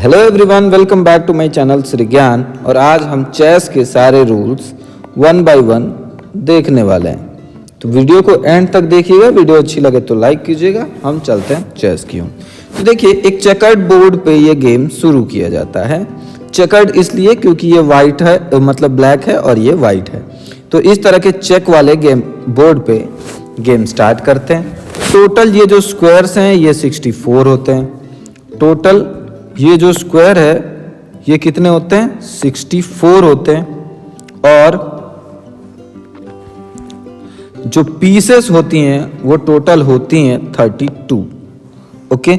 Hello everyone, welcome back to my channel Shri Gyan. और आज हम चेस के सारे रूल्स वन बाय वन देखने वाले हैं। तो वीडियो को एंड तक देखिएगा। वीडियो अच्छी लगे तो लाइक कीजिएगा। हम चलते हैं चेस की ओर। तो देखिए, एक चेकर्ड बोर्ड पे ये गेम शुरू किया जाता है। चेकर्ड इसलिए क्योंकि ये वाइट है, मतलब ब्लैक है और ये वाइट है। तो इस तरह के चेक वाले गेम बोर्ड पे गेम स्टार्ट करते हैं। टोटल ये जो स्क्वायर्स हैं ये 64 होते हैं। टोटल ये जो स्क्वायर है ये कितने होते हैं? 64 होते हैं। और जो पीसेस होती हैं वो टोटल होती हैं 32। ओके,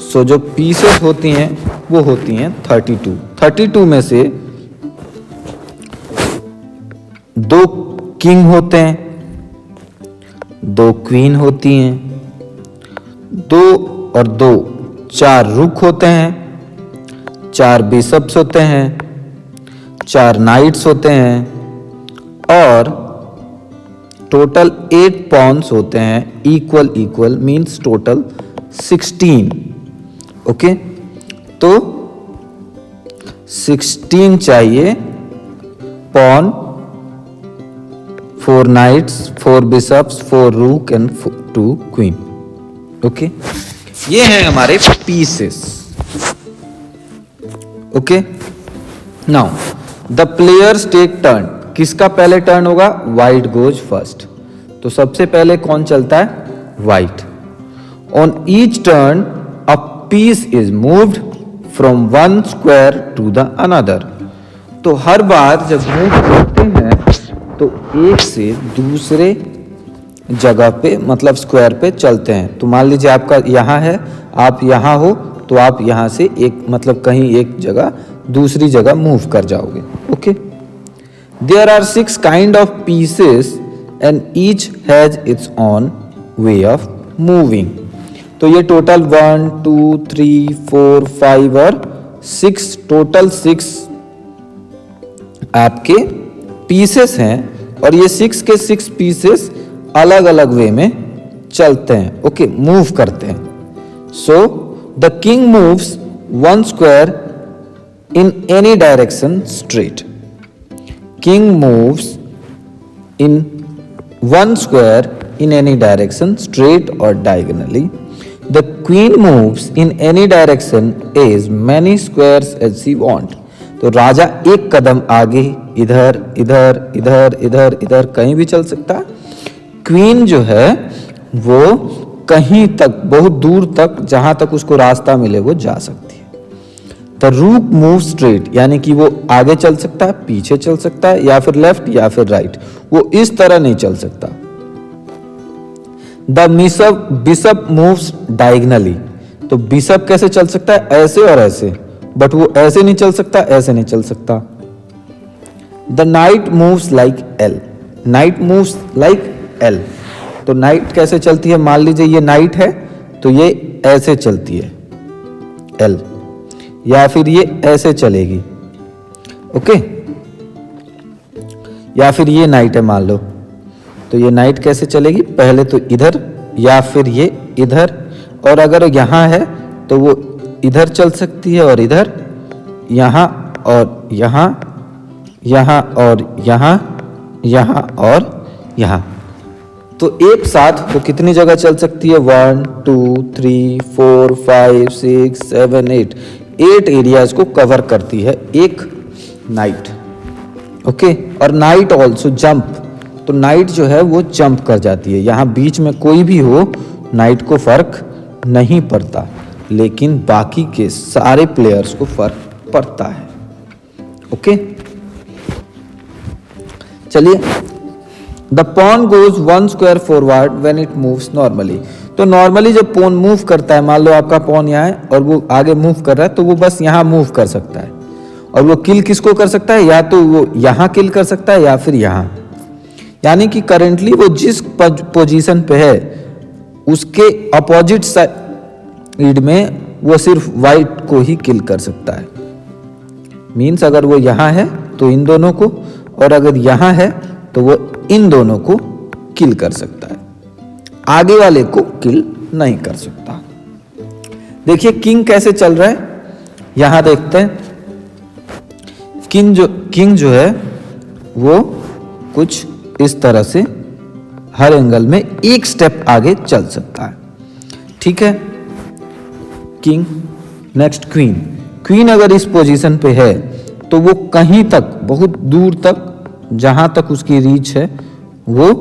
सो जो पीसेस होती हैं वो होती हैं 32। 32 में से 2 किंग होते हैं, 2 क्वीन होती हैं, 2 और 2 4 रुक होते हैं, 4 बिशप्स होते हैं, 4 नाइट्स होते हैं और टोटल 8 पॉन्स होते हैं। Equal means total 16। ओके, तो 16 चाहिए पॉन, 4 नाइट्स, 4 बिशप्स, 4 रूक एंड 2 क्वीन। ओके, ये हैं हमारे pieces. Okay, now the players take turn. किसका पहले टर्न होगा? White goes first. तो सबसे पहले कौन चलता है? White. On each turn a piece is moved from one square to the another. तो हर बार जब मूव करते हैं तो एक से दूसरे जगह पे, मतलब स्क्वायर पे चलते हैं। तो मान लीजिए आपका यहाँ है, आप यहाँ हो, तो आप यहाँ से एक, मतलब कहीं एक जगह दूसरी जगह मूव कर जाओगे। Okay, there are 6 kind of pieces and each has its own way of moving. तो ये टोटल 1 2 3 4 5 और 6, टोटल 6 आपके पीसेस हैं। और ये 6 के 6 पीसेस अलग अलग वे में चलते हैं। ओके, मूव करते हैं। So the king moves 1 square in any direction straight. King moves in 1 square in any direction straight or diagonally. The queen moves in any direction as many squares as she wants. तो राजा एक कदम आगे, इधर इधर इधर इधर इधर कहीं भी चल सकता है। क्वीन जो है वो कहीं तक, बहुत दूर तक, जहां तक उसको रास्ता मिले वो जा सकती है। द रूक मूव स्ट्रेट, यानी कि वो आगे चल सकता है, पीछे चल सकता है, या फिर लेफ्ट या फिर राइट। वो इस तरह नहीं चल सकता। The bishop moves diagonally. तो बिशप कैसे चल सकता है? ऐसे और ऐसे, बट वो ऐसे नहीं चल सकता, ऐसे नहीं चल सकता। The night moves like L. Night moves like L. तो नाइट कैसे चलती है? मान लीजिए ये नाइट है तो ये ऐसे चलती है एल, या फिर ये ऐसे चलेगी। ओके, या फिर ये नाइट है मान लो, तो ये नाइट कैसे चलेगी? पहले तो इधर, या फिर ये इधर, और अगर यहां है तो वो इधर चल सकती है और इधर, यहां और यहां, यहां और यहां, यहां और यहां। तो एक साथ वो कितनी जगह चल सकती है? 1 2 3 4 5 6 7 8 एरियाज को कवर करती है एक नाइट। ओके, और नाइट ऑल्सो जंप। तो नाइट जो है वो जंप कर जाती है। यहाँ बीच में कोई भी हो, नाइट को फर्क नहीं पड़ता, लेकिन बाकी के सारे प्लेयर्स को फर्क पड़ता है। ओके, चलिए। The pawn goes 1 square forward when it moves normally. तो नॉर्मली जब पॉन मूव करता है, मान लो आपका पॉन यहाँ है और वो आगे मूव कर रहा है, तो वो बस यहाँ मूव कर सकता है। और वो किल किसको कर सकता है? या तो वो यहाँ किल कर सकता है या फिर यहाँ। यानी कि करेंटली वो जिस पोजीशन पे है उसके अपोजिट साइड में वो सिर्फ वाइट को ही किल कर सकता है। मीन्स अगर वो यहाँ है तो इन दोनों को, और अगर यहाँ है तो वो इन दोनों को किल कर सकता है, आगे वाले को किल नहीं कर सकता। देखिए किंग कैसे चल रहा है, यहां देखते हैं किंग जो है वो कुछ इस तरह से हर एंगल में एक स्टेप आगे चल सकता है, ठीक है। King, next queen. क्वीन अगर इस पोजीशन पे है तो वो कहीं तक, बहुत दूर तक, जहां तक उसकी रीच है वो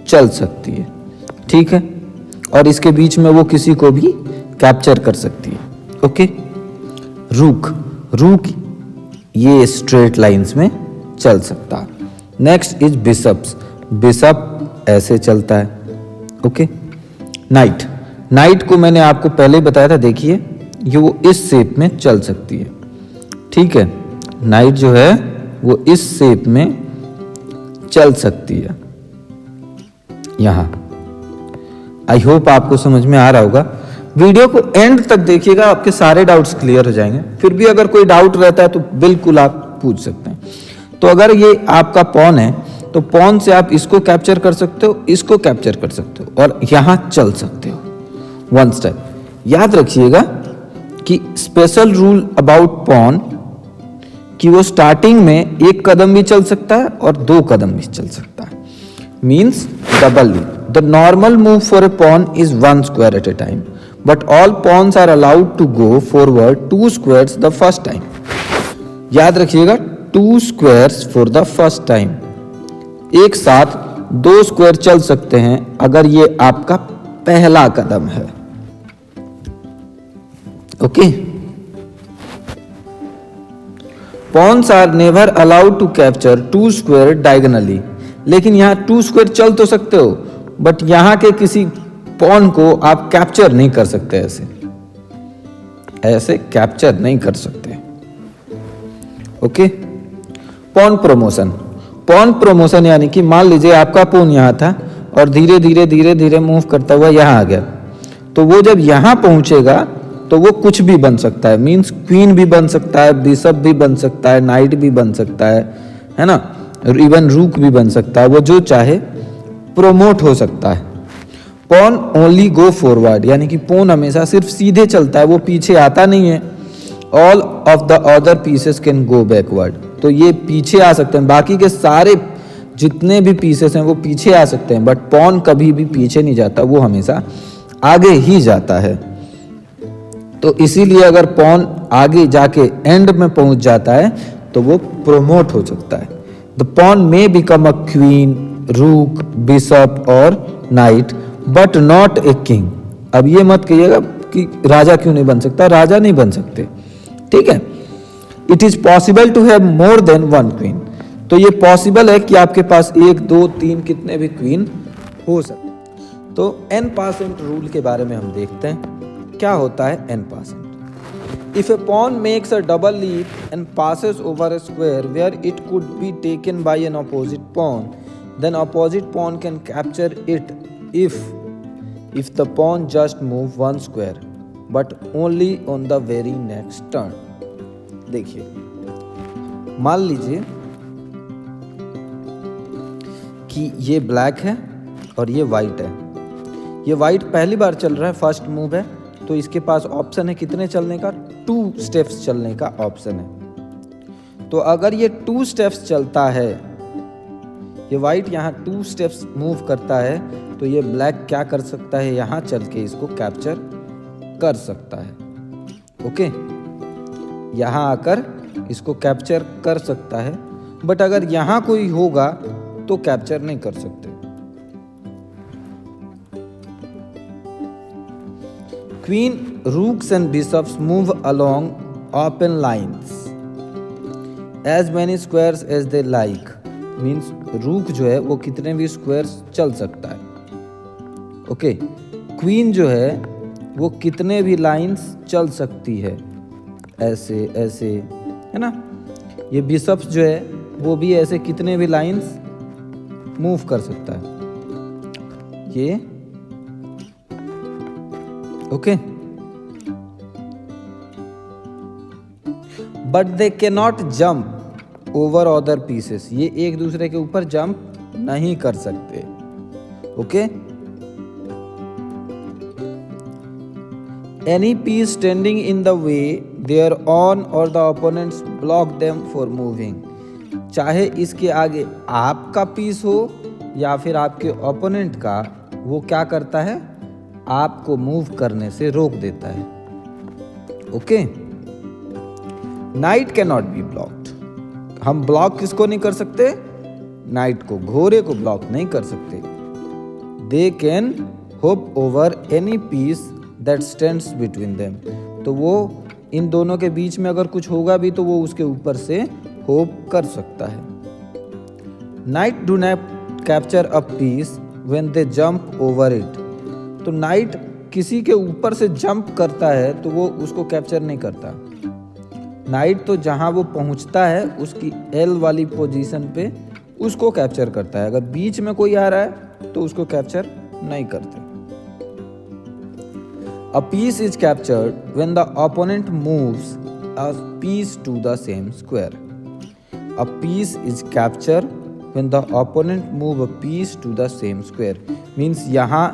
चल सकती है, ठीक है। और इसके बीच में वो किसी को भी कैप्चर कर सकती है, ओके। रूक ये स्ट्रेट लाइंस में चल सकता है। Next is bishops. बिशप ऐसे चलता है, ओके। नाइट को मैंने आपको पहले ही बताया था, देखिए ये वो इस शेप में चल सकती है, ठीक है। नाइट जो है वो इस शेप में चल सकती है यहां। आई होप आपको समझ में आ रहा होगा। वीडियो को एंड तक देखिएगा, आपके सारे डाउट्स क्लियर हो जाएंगे। फिर भी अगर कोई डाउट रहता है तो बिल्कुल आप पूछ सकते हैं। तो अगर ये आपका पॉन है तो पॉन से आप इसको कैप्चर कर सकते हो, इसको कैप्चर कर सकते हो और यहां चल सकते हो वन स्टेप। याद रखिएगा कि स्पेशल रूल अबाउट पॉन कि वो स्टार्टिंग में एक कदम भी चल सकता है और 2 कदम भी चल सकता है, means doubly. The normal move for a pawn is 1 square at a time, but all pawns are allowed to go forward 2 squares the first time. याद रखिएगा 2 squares for the first time. एक साथ 2 स्क्वायर चल सकते हैं अगर ये आपका पहला कदम है, okay. Pawns are never allowed to capture 2 square diagonally. लेकिन यहां 2 स्क्वायर चल तो सकते हो, बट यहां के किसी पॉन को आप कैप्चर नहीं कर सकते, ऐसे कैप्चर नहीं कर सकते, ओके। पॉन प्रमोशन यानी कि मान लीजिए आपका पॉन यहां था और धीरे धीरे मूव करता हुआ यहां आ गया, तो वो जब यहां पहुंचेगा तो वो कुछ भी बन सकता है, मींस क्वीन भी बन सकता है, बिशप भी बन सकता है, नाइट भी बन सकता है ना, इवन रूक भी बन सकता है, वो जो चाहे प्रोमोट हो सकता है। पॉन ओनली गो फॉरवर्ड, यानी कि पॉन हमेशा सिर्फ सीधे चलता है, वो पीछे आता नहीं है। All of the other pieces can go backward, तो ये पीछे आ सकते हैं, बाकी के सारे जितने भी पीसेस हैं वो पीछे आ सकते हैं, बट पॉन कभी भी पीछे नहीं जाता, वो हमेशा आगे ही जाता है। तो इसीलिए अगर पॉन आगे जाके एंड में पहुंच जाता है तो वो प्रोमोट हो सकता है। The pawn may become a queen, rook, bishop और knight, but not a king. अब ये मत कहिएगा कि राजा क्यों नहीं बन सकता, राजा नहीं बन सकते, ठीक है। It is possible to have more than 1 queen, तो ये पॉसिबल है कि आपके पास 1, 2, 3 कितने भी क्वीन हो सकते। तो n% रूल के बारे में हम देखते हैं क्या होता है n%। If a pawn makes a double leap and passes over a square where it could be taken by an opposite pawn, then opposite pawn can capture it if the pawn just move 1 square, but only on the very next turn। देखिए, मान लीजिए कि ये black है और ये white है। ये वाइट पहली बार चल रहा है, फर्स्ट मूव है, तो इसके पास ऑप्शन है कितने चलने का, 2 स्टेप्स चलने का ऑप्शन है। तो अगर ये 2 स्टेप्स चलता है, ये वाइट यहाँ 2 स्टेप्स मूव करता है, तो ये ब्लैक क्या कर सकता है, यहाँ चल के इसको कैप्चर कर सकता है, ओके। यहाँ आकर इसको कैप्चर कर सकता है, बट अगर यहाँ कोई होगा तो कैप्चर नहीं कर सकते। Queen, rooks and bishops move along open lines as many squares as they like, means rook जो है वो कितने भी स्क्वायर्स चल सकता है, ओके। क्वीन जो है वो कितने भी लाइंस चल सकती है, ऐसे ऐसे, है ना। ये बिशप्स जो है वो भी ऐसे कितने भी लाइंस मूव कर सकता है, ये okay. But they can not jump over other pieces, ये एक दूसरे के ऊपर जंप नहीं कर सकते, okay. Any piece standing in the way their own और the opponent's block them for moving. चाहे इसके आगे आपका पीस हो या फिर आपके ओपोनेंट का, वो क्या करता है, आपको मूव करने से रोक देता है। Okay, night can not be blocked. हम ब्लॉक किसको नहीं कर सकते, नाइट को, घोड़े को ब्लॉक नहीं कर सकते। They can hop over any piece that stands between them. तो वो इन दोनों के बीच में अगर कुछ होगा भी तो वो उसके ऊपर से होप कर सकता है। Knight do not capture a piece when they jump over it. तो नाइट किसी के ऊपर से जंप करता है तो वो उसको कैप्चर नहीं करता। नाइट तो जहां वो पहुंचता है उसकी एल वाली पोजीशन पे उसको कैप्चर करता है। अगर बीच में कोई आ रहा है तो उसको कैप्चर नहीं करते। A piece is captured when the opponent moves a piece to the same square. A piece is captured when the opponent move a piece to the same square. Means यहाँ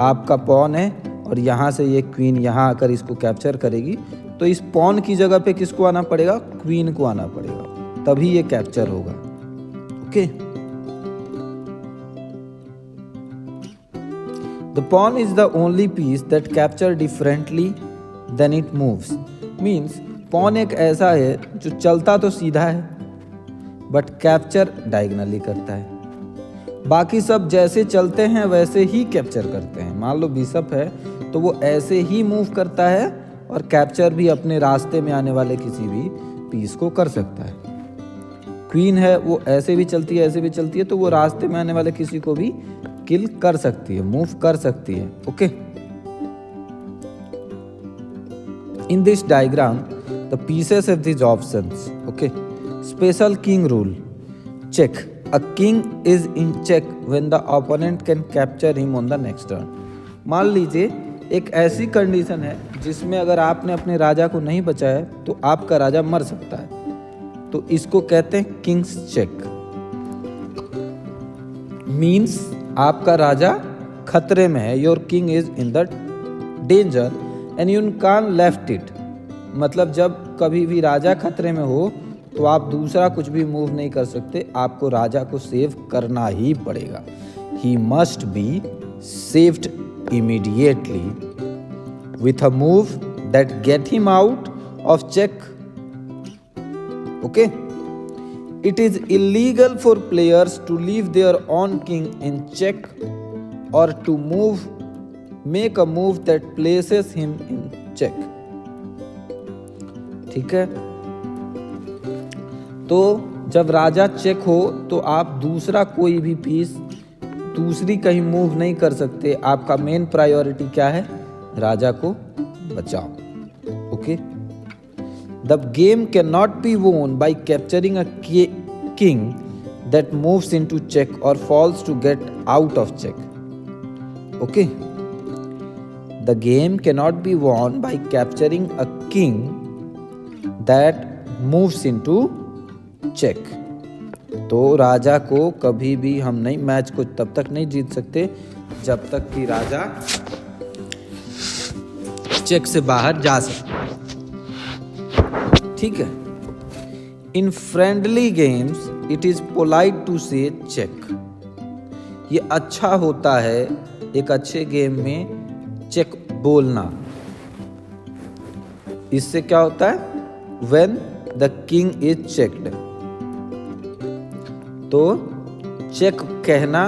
आपका पॉन है और यहाँ से ये queen यहाँ आकर इसको कैप्चर करेगी, तो इस पॉन की जगह पे किसको आना पड़ेगा, क्वीन को आना पड़ेगा, तभी ये कैप्चर होगा। Okay, The pawn is the only piece that capture differently than it moves. Means pawn एक ऐसा है जो चलता तो सीधा है बट कैप्चर डायगोनली करता है। बाकी सब जैसे चलते हैं वैसे ही कैप्चर करते हैं। मान लो बिशप है तो वो ऐसे ही मूव करता है और कैप्चर भी अपने रास्ते में आने वाले किसी भी पीस को कर सकता है। क्वीन है वो ऐसे भी चलती है ऐसे भी चलती है, तो वो रास्ते में आने वाले किसी को भी किल कर सकती है, मूव कर सकती है। Okay, in this diagram the pieces have these options. Okay, special king rule, check. A king is in check when the opponent can capture him on the next turn. मान लीजिए एक ऐसी कंडीशन है जिसमें अगर आपने अपने राजा को नहीं बचाया तो आपका राजा मर सकता है, तो इसको कहते हैं किंग्स चेक। मीन्स आपका राजा खतरे में है, your king is in the danger and you can left it. मतलब जब कभी भी राजा खतरे में हो तो आप दूसरा कुछ भी मूव नहीं कर सकते, आपको राजा को सेव करना ही पड़ेगा। He must be saved immediately with a move that get him out of check. Okay, it is illegal for players to leave their own king in check or to make a move that places him in check. ठीक है, तो जब राजा check हो तो आप दूसरा कोई भी पीस दूसरी कहीं मूव नहीं कर सकते। आपका मेन प्रायोरिटी क्या है, राजा को बचाओ। Okay, The game cannot be won by capturing a king that moves into check or falls to get out of check. Okay? The game cannot be won by capturing a king that moves into check. तो राजा को कभी भी हम नहीं, match को तब तक नहीं जीत सकते जब तक कि राजा चेक से बाहर जा सके। ठीक है, in friendly games it is polite to say check. ये अच्छा होता है एक अच्छे गेम में चेक बोलना। इससे क्या होता है, when the king is checked, तो चेक कहना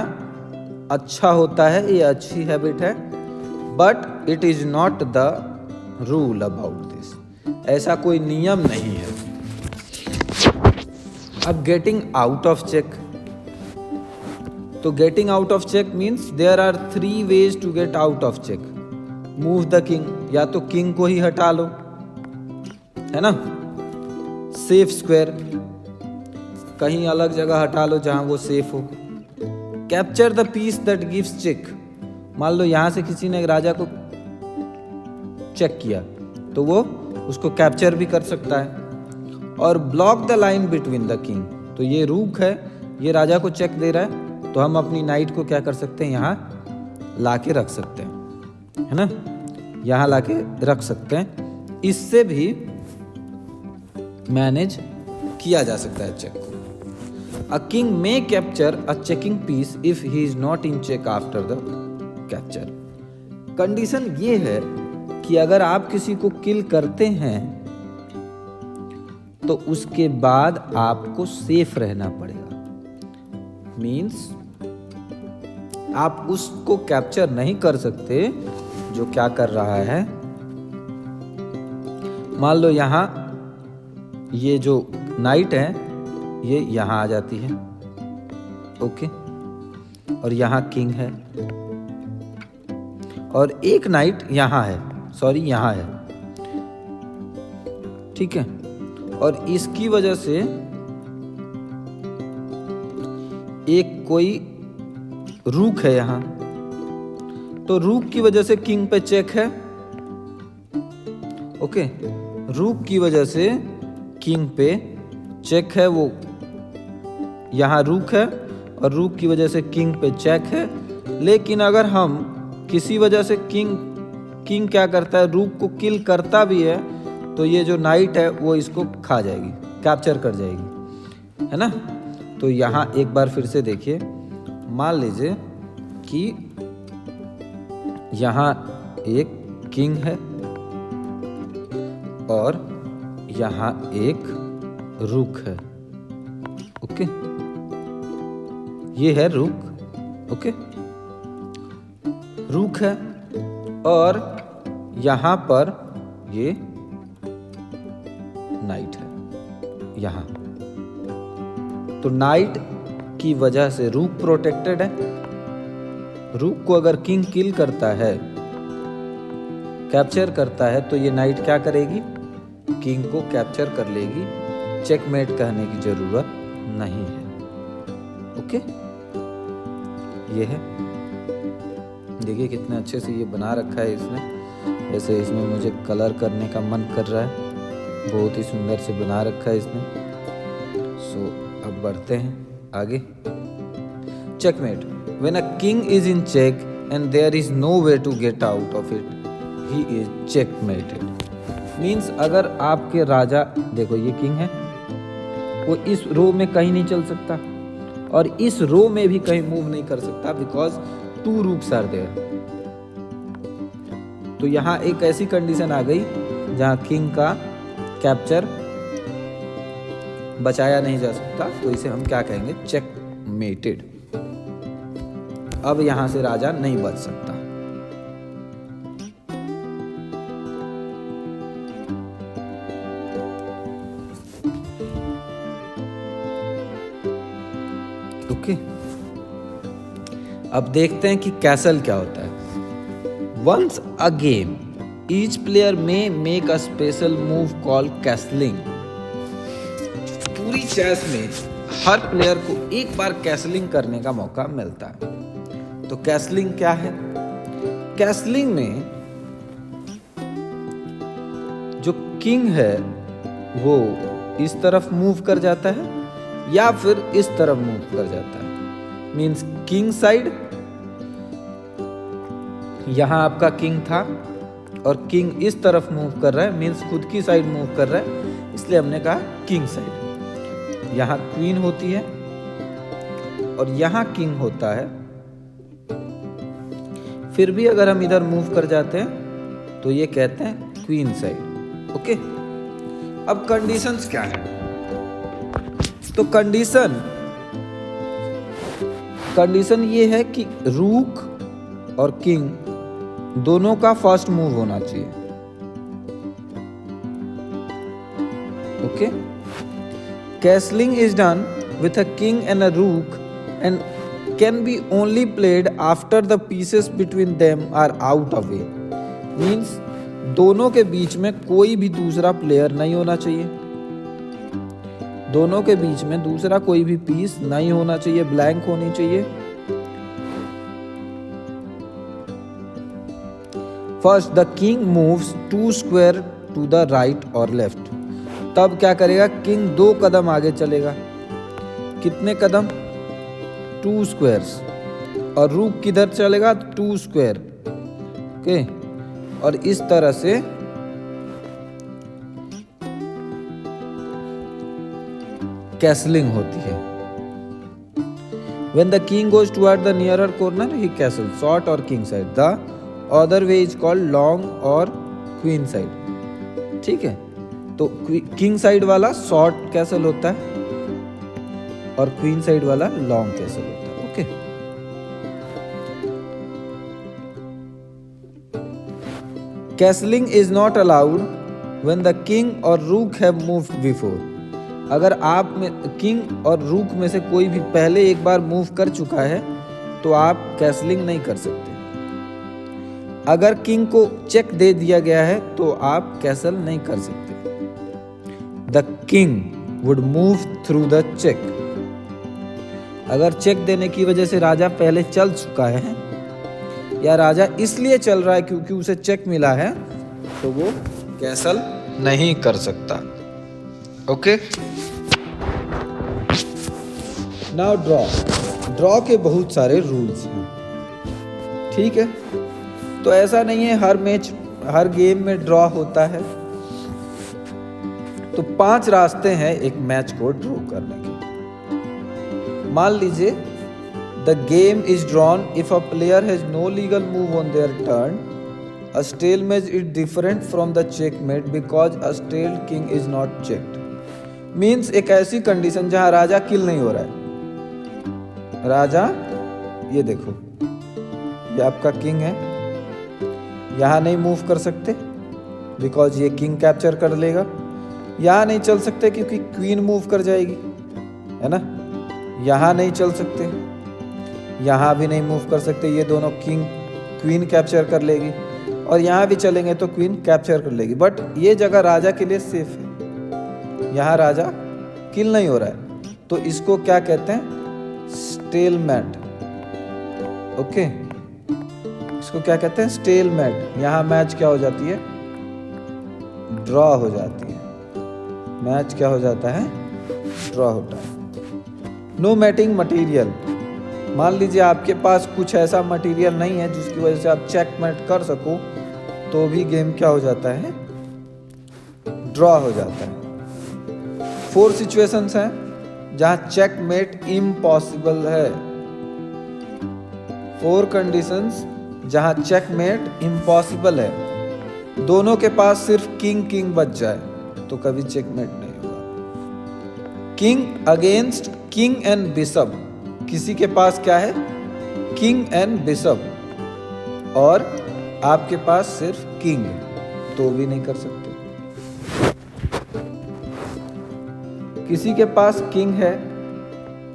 अच्छा होता है, ये अच्छी हैबिट है, but it is not the rule about this. ऐसा कोई नियम नहीं है। अब गेटिंग आउट ऑफ चेक, तो getting out of check means there are 3 ways to get out of check. Move the king, या तो किंग को ही हटा लो, है ना, सेफ स्क्वायर, कहीं अलग जगह हटा लो जहां वो सेफ हो। Capture the piece that gives check, मान लो यहां से किसी ने राजा को चेक किया तो वो उसको कैप्चर भी कर सकता है। और block the line between the king, तो ये रूक है, ये राजा को चेक दे रहा है, तो हम अपनी नाइट को क्या कर सकते हैं, यहाँ लाके रख सकते हैं, है ना, यहाँ लाके रख सकते हैं। इससे भी मैनेज किया जा सकता है चेक को। A king may capture a checking piece if he is not in check after the capture. Condition ये है कि अगर आप किसी को किल करते हैं तो उसके बाद आपको सेफ रहना पड़ेगा। मीन्स आप उसको कैप्चर नहीं कर सकते जो क्या कर रहा है। मान लो यहां ये जो नाइट है ये यहां आ जाती है, ओके, और यहां किंग है, और एक नाइट यहां है, सॉरी यहां है, ठीक है, और इसकी वजह से एक कोई रूक है यहां, तो रूक की वजह से किंग पे चेक है, ओके, रूक की वजह से किंग पे चेक है, वो यहां रूक है और रूक की वजह से किंग पे चेक है। लेकिन अगर हम किसी वजह से किंग क्या करता है, रूक को किल करता भी है तो ये जो नाइट है वो इसको खा जाएगी, कैप्चर कर जाएगी, है ना। तो यहां एक बार फिर से देखिए, मान लीजिए कि यहां एक किंग है और यहां एक रूक है, ओके, ये है रूक, ओके, रूक है और यहां पर ये नाइट है यहां। तो नाइट की वजह से रूक प्रोटेक्टेड है। रूक को अगर किंग किल करता है, कैप्चर करता है, तो ये नाइट क्या करेगी, किंग को कैप्चर कर लेगी, चेकमेट कहने की जरूरत नहीं है, ओके। ये है, देखिए कितने अच्छे से ये बना रखा है इसने। वैसे इसमें मुझे कलर करने का मन कर रहा है, बहुत ही सुंदर से बना रखा है इसने। सो अब बढ़ते हैं आगे। Checkmate, when a king is in check and there is no way to get out of it, he is checkmated. Means अगर आपके राजा, देखो ये किंग है, वो इस रो में कहीं नहीं चल सकता और इस रो में भी कहीं मूव नहीं कर सकता, बिकॉज 2 रूक्स आर देयर। तो यहां एक ऐसी कंडीशन आ गई जहां किंग का कैप्चर बचाया नहीं जा सकता, तो इसे हम क्या कहेंगे, चेकमेटेड। अब यहां से राजा नहीं बच सकता। ओके, अब देखते हैं कि कैसल क्या होता है। Once a game, each player may make a special move called castling. पूरी चेस में हर प्लेयर को एक बार कैसलिंग करने का मौका मिलता है। तो कैसलिंग क्या है? कैसलिंग में जो किंग है वो इस तरफ मूव कर जाता है या फिर इस तरफ मूव कर जाता है। मींस किंग साइड, यहां आपका किंग था और किंग इस तरफ मूव कर रहा है, मींस खुद की साइड मूव कर रहा है, इसलिए हमने कहा किंग साइड। यहां क्वीन होती है और यहां किंग होता है, फिर भी अगर हम इधर मूव कर जाते हैं तो ये कहते हैं क्वीन साइड। ओके, अब कंडीशंस क्या है? तो कंडीशन ये है कि रूक और किंग दोनों का फर्स्ट मूव होना चाहिए। Okay, castling is done with a king and अ रूक and can be only played after the pieces between them are out of way. Means दोनों के बीच में कोई भी दूसरा प्लेयर नहीं होना चाहिए, दोनों के बीच में दूसरा कोई भी पीस नहीं होना चाहिए, ब्लैंक होनी चाहिए। First the king moves 2 square to the right और लेफ्ट। तब क्या करेगा, किंग 2 कदम आगे चलेगा। कितने कदम? 2 स्क्वायर्स। और रूक किधर चलेगा? 2 स्क्वायर। ओके, और इस तरह से कैसलिंग होती है। When the king goes toward the nearer corner, he castles short or king side. The other way is called long or queen side. ठीक है, तो किंग साइड वाला शॉर्ट कैसल होता है और क्वीन साइड वाला लॉन्ग कैसल होता है। Okay, castling is not allowed when the king और रूक हैव मूव्ड बिफोर। अगर आप में किंग और रूक में से कोई भी पहले एक बार मूव कर चुका है तो आप कैसलिंग नहीं कर सकते। अगर किंग को चेक दे दिया गया है तो आप कैसल नहीं कर सकते। The king would move through the check. अगर चेक देने की वजह से राजा पहले चल चुका है या राजा इसलिए चल रहा है क्योंकि उसे चेक मिला है तो वो कैसल नहीं कर सकता। ओके, नाउ ड्रॉ के बहुत सारे रूल्स हैं। ठीक है, तो ऐसा नहीं है हर गेम में ड्रॉ होता है। तो 5 रास्ते हैं एक मैच को ड्रॉ करने के। मान लीजिए the game is drawn if a player has no legal move on their turn. A stalemate is different from the checkmate because a stalled king is not checked. Means एक ऐसी condition जहां राजा किल नहीं हो रहा है। राजा, ये देखो, ये आपका किंग है, यहां नहीं मूव कर सकते बिकॉज ये किंग कैप्चर कर लेगा। यहां नहीं चल सकते क्योंकि क्वीन मूव कर जाएगी, है ना। यहां नहीं चल सकते, यहां भी नहीं मूव कर सकते, ये दोनों किंग क्वीन कैप्चर कर लेगी। और यहाँ भी चलेंगे तो क्वीन कैप्चर कर लेगी। बट ये जगह राजा के लिए सेफ है, यहाँ राजा किल नहीं हो रहा है, तो इसको क्या कहते हैं? स्टेलमेट। ओके, इसको क्या कहते हैं? स्टेलमेट। यहाँ मैच क्या हो जाती है? ड्रॉ हो जाती है। मैच क्या हो जाता है? ड्रॉ होता है। No mating material. मान लीजिए आपके पास कुछ ऐसा मटेरियल नहीं है जिसकी वजह से आप चेकमेट कर सको, तो भी गेम क्या हो जाता है? ड्रॉ हो जाता है। 4 सिचुएशंस हैं जहां चेकमेट इम्पॉसिबल है। 4 कंडीशंस जहां चेकमेट इम्पॉसिबल है। दोनों के पास सिर्फ किंग बच जाए तो कभी चेकमेट नहीं होगा। King against king and bishop. किसी के पास क्या है? किंग एंड बिशप, और आपके पास सिर्फ किंग, तो भी नहीं कर सकते। किसी के पास किंग है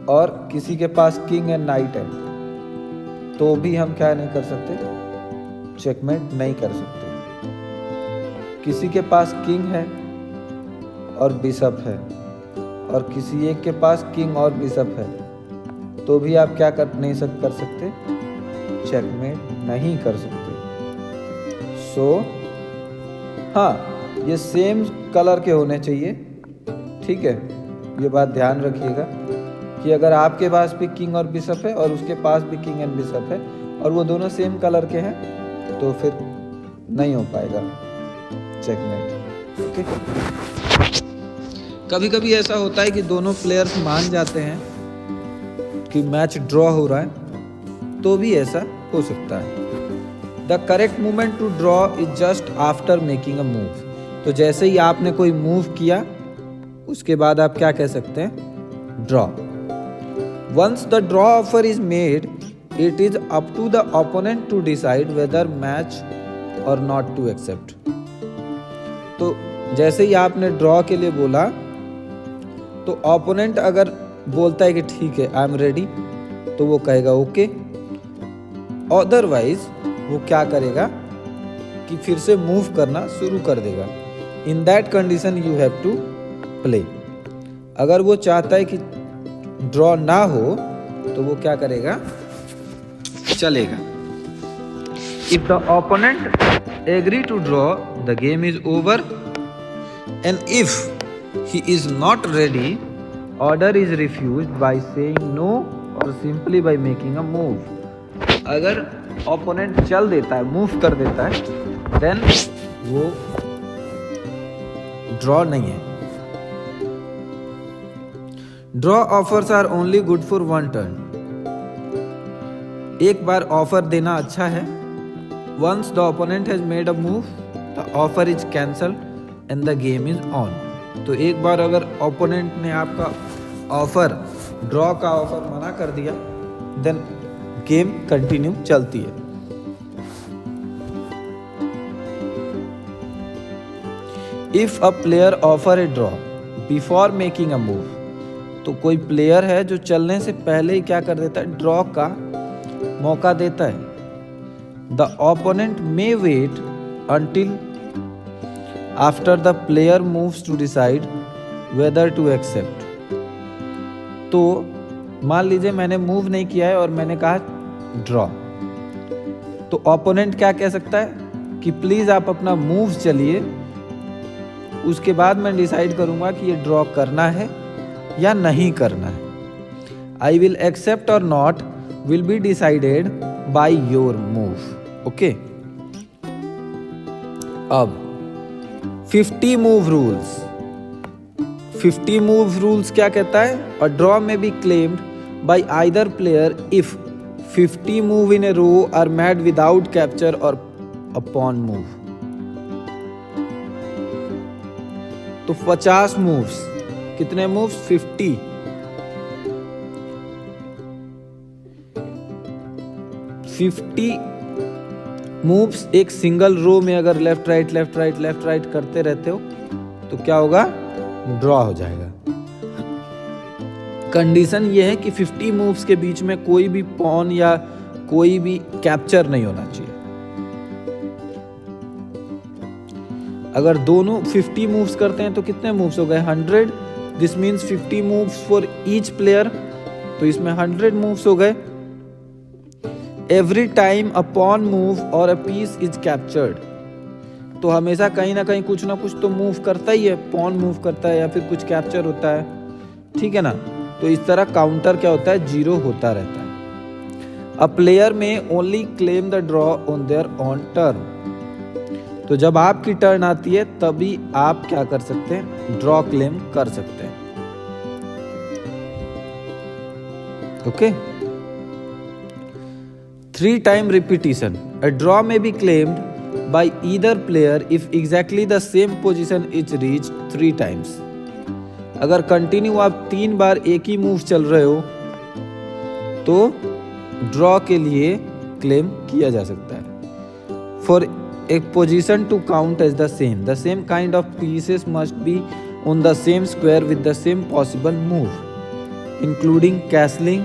और किसी के पास किंग एंड नाइट है, तो भी हम क्या नहीं कर सकते? चेकमेट नहीं कर सकते। किसी के पास किंग है और बिशप है, और किसी एक के पास किंग और बिशप है, तो भी आप क्या नहीं कर सकते? चेकमेट नहीं कर सकते। सो हाँ, ये सेम कलर के होने चाहिए। ठीक है, ये बात ध्यान रखिएगा कि अगर आपके पास भी किंग और बिशप है और उसके पास भी किंग एंड बिशप है और वो दोनों सेम कलर के हैं, तो फिर नहीं हो पाएगा चेकमेट। ओके, कभी कभी ऐसा होता है कि दोनों प्लेयर्स मान जाते हैं कि मैच ड्रॉ हो रहा है, तो भी ऐसा हो सकता है। The correct movement to draw is just after making a move. तो जैसे ही आपने कोई मूव किया उसके बाद आप क्या कह सकते हैं? Draw. Once the draw offer is made, it is up to the opponent to decide whether match और नॉट टू एक्सेप्ट। तो जैसे ही आपने ड्रॉ के लिए बोला तो ओपोनेंट अगर बोलता है कि ठीक है, आई एम रेडी, तो वो कहेगा ओके। अदरवाइज वो क्या करेगा कि फिर से मूव करना शुरू कर देगा। In that condition you have to play. अगर वो चाहता है कि ड्रॉ ना हो तो वो क्या करेगा? चलेगा। If the opponent agree to draw, the game is over, and if he is not ready, order is refused by saying no और simply by making a move. अगर ओपोनेंट चल देता है, मूव कर देता है, देन वो ड्रॉ नहीं है। Draw offers are only good for one turn. एक बार ऑफर देना अच्छा है। Once the opponent has made a move the offer is cancelled and the game is on. तो एक बार अगर ओपोनेंट ने आपका ऑफर, ड्रॉ का ऑफर मना कर दिया, देन गेम कंटिन्यू चलती है। If a player offer A draw before making a move, तो कोई प्लेयर है जो चलने से पहले ही क्या कर देता है, ड्रॉ का मौका देता है। The opponent may wait until after the player moves to decide whether to accept. तो मान लीजिए मैंने मूव नहीं किया है और मैंने कहा ड्रॉ, तो ओपोनेंट क्या कह सकता है कि प्लीज आप अपना मूव चलिए, उसके बाद मैं डिसाइड करूंगा कि ये ड्रॉ करना है या नहीं करना है। आई विल एक्सेप्ट और not will be decided by your move. Okay, अब 50 मूव रूल्स। 50 मूव रूल्स क्या कहता है? A draw may be claimed by either player if 50 move in a row are made without capture और upon move. तो 50 moves, कितने moves? 50। 50 moves एक single row में अगर left right left right left right करते रहते हो तो क्या होगा? ड्रॉ हो जाएगा। कंडीशन ये है कि 50 मूव्स के बीच में कोई भी पॉन या कोई भी कैप्चर नहीं होना चाहिए। अगर दोनों 50 मूव्स करते हैं तो कितने मूव्स हो गए? 100। This means 50 moves for each player, तो इसमें 100 मूव्स हो गए। एवरी टाइम अ पॉन मूव और अ पीस इज कैप्चर्ड, तो हमेशा कहीं ना कहीं कुछ ना कुछ तो मूव करता ही है, पॉन मूव करता है या फिर कुछ कैप्चर होता है, ठीक है ना। तो इस तरह काउंटर क्या होता है? 0 होता रहता है। अ प्लेयर में only claim the draw on their on turn, तो जब आपकी टर्न आती है तभी आप क्या कर सकते हैं? ड्रॉ क्लेम कर सकते हैं। Okay. 3 time repetition. A draw may be claimed by either player if exactly the same position is reached 3 times। अगर कंटिन्यू आप 3 बार एक ही मूव चल रहे हो तो ड्रॉ के लिए क्लेम किया जा सकता है। For a position to count as the same kind of pieces must be on the same square with the same possible move including castling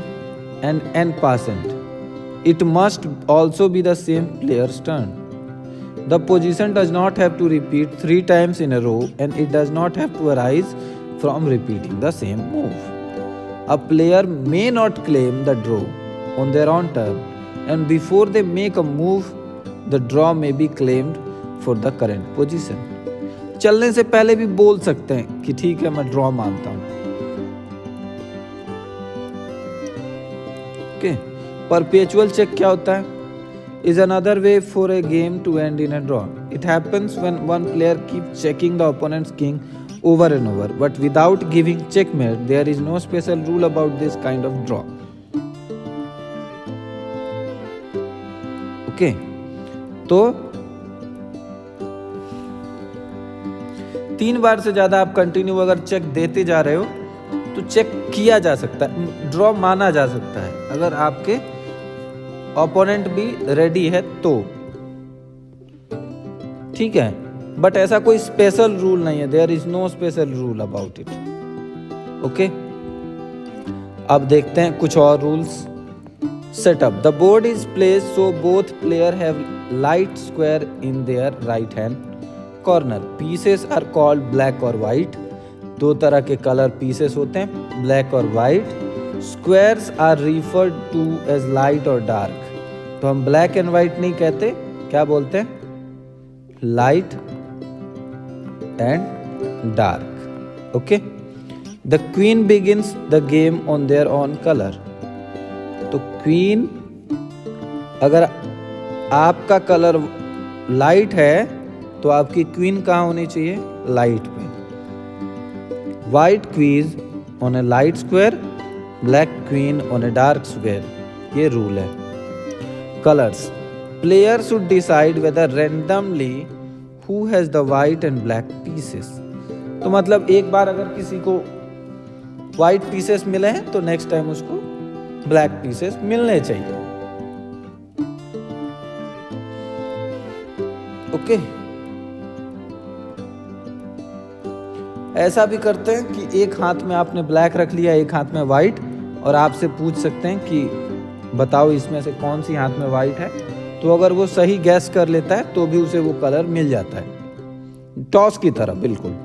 and en passant. It must also be the same player's turn. The position does not have to repeat 3 times in a row and it does not have to arise from repeating the same move. A player may not claim the draw on their own turn and before they make a move, the draw may be claimed for the current position. चलने से पहले भी बोल सकते हैं कि ठीक है मैं ड्रॉ मानता हूं। Okay. Perpetual check क्या होता है? Is another way for a game to end in a draw. It happens when one player keeps checking the opponent's king over and over, but without giving checkmate. There is no special rule about this kind of draw. Okay, तो 3 बार से ज्यादा आप continue अगर check देते जा रहे हो तो चेक किया जा सकता है, ड्रॉ माना जा सकता है अगर आपके ओपोनेंट भी रेडी है तो, ठीक है। बट ऐसा कोई स्पेशल रूल नहीं है, there is no special rule about it. Okay, अब देखते हैं कुछ और rules. Setup. The board is place so both player have light square in their right hand corner. Pieces are called black और white. 2 तरह के कलर पीसेस होते हैं, ब्लैक और white. Squares are referred to as light और dark. तो हम black and white नहीं कहते, क्या बोलते हैं? Light and dark. Okay. The queen begins the game on their on colour. तो क्वीन, अगर आपका कलर लाइट है तो आपकी क्वीन कहाँ होनी चाहिए? लाइट पे। White queen on A light square, black queen on a dark square. ये रूल है। Colours, player should decide whether randomly who has the white and black pieces. तो मतलब एक बार अगर किसी को वाइट पीसेस मिले हैं तो नेक्स्ट टाइम उसको ब्लैक पीसेस मिलने चाहिए। ओके, ऐसा भी करते हैं कि एक हाथ में आपने ब्लैक रख लिया, एक हाथ में वाइट, और आपसे पूछ सकते हैं कि बताओ इसमें से कौन सी हाथ में वाइट है। तो अगर वो सही गैस कर लेता है तो भी उसे वो कलर मिल जाता है, टॉस की तरह बिल्कुल।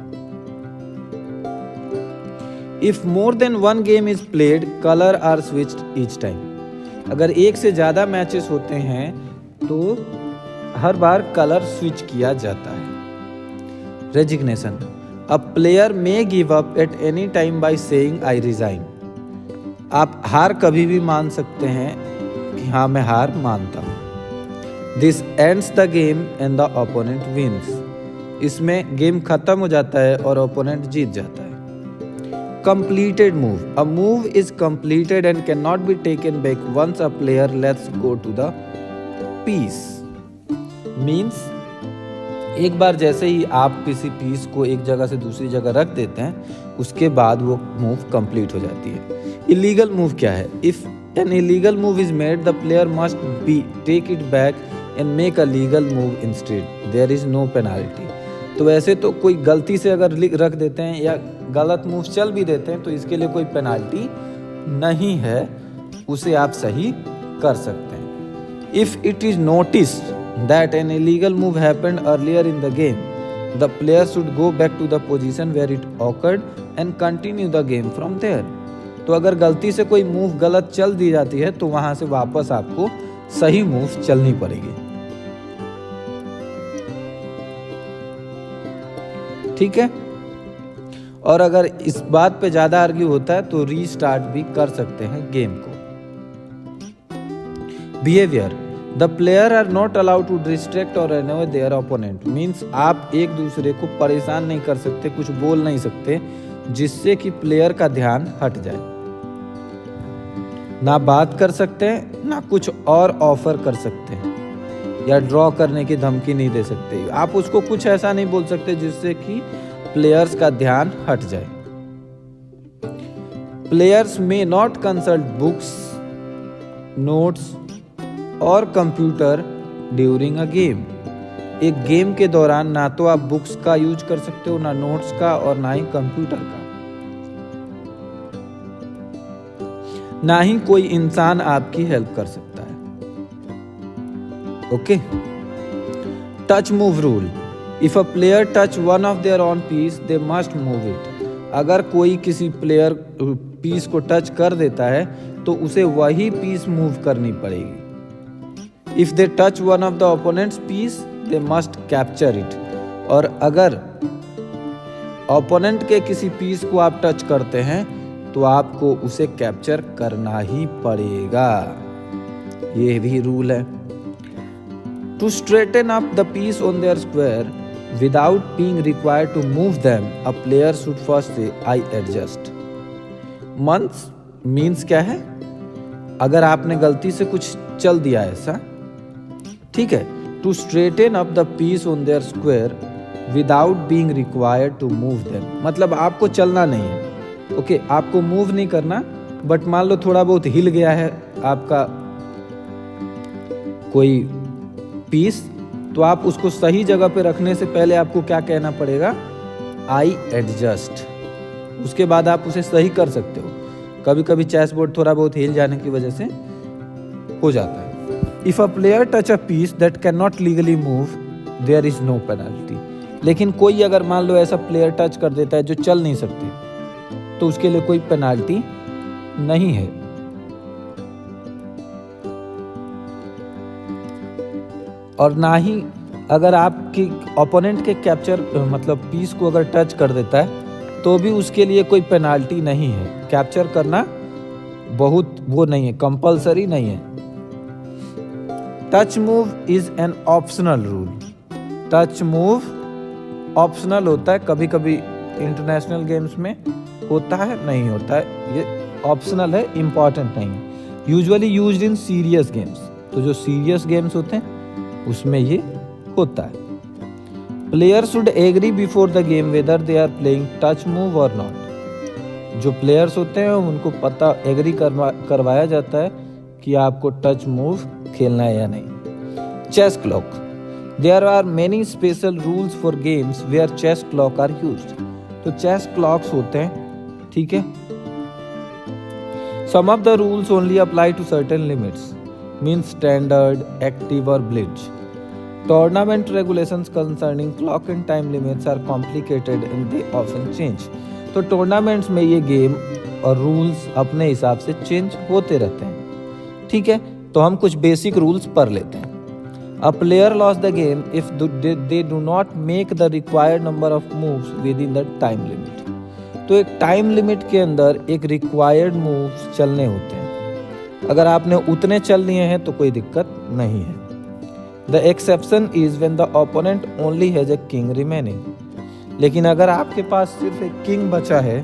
If more than one game is played, colour are switched each time. अगर एक से ज्यादा मैचेस होते हैं तो हर बार कलर स्विच किया जाता है। Resignation, a player may give up at any time by saying I resign. आप हार कभी भी मान सकते हैं कि हाँ मैं हार मानता हूँ। This ends the game and the opponent wins. इसमें गेम खत्म हो जाता है और ओपोनेंट जीत जाता है। Completed move, a move is completed and cannot be taken back once a player lets go to the piece. Means एक बार जैसे ही आप किसी पीस को एक जगह से दूसरी जगह रख देते हैं उसके बाद वो मूव कंप्लीट हो जाती है। इलीगल मूव क्या है? If an illegal move is made, the player must be take it back and make a legal move instead. There is no penalty. तो वैसे तो कोई गलती से अगर रख देते हैं या गलत मूव चल भी देते हैं तो इसके लिए कोई पेनाल्टी नहीं है, उसे आप सही कर सकते हैं। If it is noticed that an illegal move happened earlier in the game, the player should go back to the position where it occurred and continue the game from there. तो अगर गलती से कोई मूव गलत चल दी जाती है तो वहां से वापस आपको सही मूव चलनी पड़ेगी। ठीक है, और अगर इस बात पे ज्यादा आर्ग्यू होता है तो रीस्टार्ट भी कर सकते हैं गेम को। Behaviour, the player are not allowed to distract और अनॉय देयर ओपोनेंट। मीन्स आप एक दूसरे को परेशान नहीं कर सकते, कुछ बोल नहीं सकते जिससे कि प्लेयर का ध्यान हट जाए। ना बात कर सकते हैं ना कुछ और ऑफर कर सकते हैं या ड्रॉ करने की धमकी नहीं दे सकते। आप उसको कुछ ऐसा नहीं बोल सकते जिससे कि प्लेयर्स का ध्यान हट जाए। प्लेयर्स में नॉट कंसल्ट बुक्स, नोट्स और कंप्यूटर ड्यूरिंग अ गेम। एक गेम के दौरान ना तो आप बुक्स का यूज कर सकते हो, ना नोट्स का और ना ही कंप्यूटर का। ना ही कोई इंसान आपकी हेल्प कर सकता है। Okay, touch move rule, if a player touch one of their own piece they must move it. अगर कोई किसी प्लेयर पीस को टच कर देता है तो उसे वही पीस मूव करनी पड़ेगी। If they touch one of the opponent's piece they must capture it. और अगर ओपोनेंट के किसी पीस को आप टच करते हैं तो आपको उसे कैप्चर करना ही पड़ेगा। ये भी रूल है। To straighten up the piece on their square without being required to move them, a player should first say, I adjust. Months means क्या है? अगर आपने गलती से कुछ चल दिया ऐसा, ठीक है, to straighten up the piece on their square without being required to move them, मतलब आपको चलना नहीं है। ओके, आपको मूव नहीं करना, बट मान लो थोड़ा बहुत हिल गया है आपका कोई पीस, तो आप उसको सही जगह पे रखने से पहले आपको क्या कहना पड़ेगा? आई एडजस्ट। उसके बाद आप उसे सही कर सकते हो। कभी कभी चेस बोर्ड थोड़ा बहुत हिल जाने की वजह से हो जाता है। If a player touch a piece that can not legally move there is no penalty. लेकिन कोई अगर मान लो ऐसा प्लेयर टच कर देता है जो चल नहीं सकते तो उसके लिए कोई पेनाल्टी नहीं है। और ना ही अगर आपकी ओपोनेंट के कैप्चर मतलब पीस को अगर टच कर देता है तो भी उसके लिए कोई पेनाल्टी नहीं है। कैप्चर करना बहुत वो नहीं है, कंपलसरी नहीं है। Touch move is an optional rule. Touch move optional होता है, कभी कभी इंटरनेशनल गेम्स में होता है, नहीं होता है, ये ऑप्शनल है, इम्पॉर्टेंट नहीं है। Usually used in serious games, तो जो सीरियस गेम्स होते हैं उसमें ये होता है। Player should agree before the game whether they are playing touch move और नॉट। जो प्लेयर्स होते हैं उनको पता एग्री करवाया जाता है कि आपको टच मूव खेलना है या नहीं। Chess clock, there are many special rules for games where chess clock are used. तो चेस क्लॉक्स होते हैं, ठीक है। Some of the rules only apply to certain limits, means standard, active और blitz. Tournament regulations concerning clock and time limits are complicated and they often change. तो tournaments में ये game और रूल्स अपने हिसाब से चेंज होते रहते हैं, ठीक है। तो हम कुछ बेसिक रूल्स पढ़ लेते हैं। A player lost the game if they do not make the required number of moves within the time limit. तो एक टाइम लिमिट के अंदर एक रिक्वायर्ड मूव्स चलने होते हैं। अगर आपने उतने चल लिए हैं तो कोई दिक्कत नहीं है। The exception is when the opponent only has a king remaining. लेकिन अगर आपके पास सिर्फ एक किंग बचा है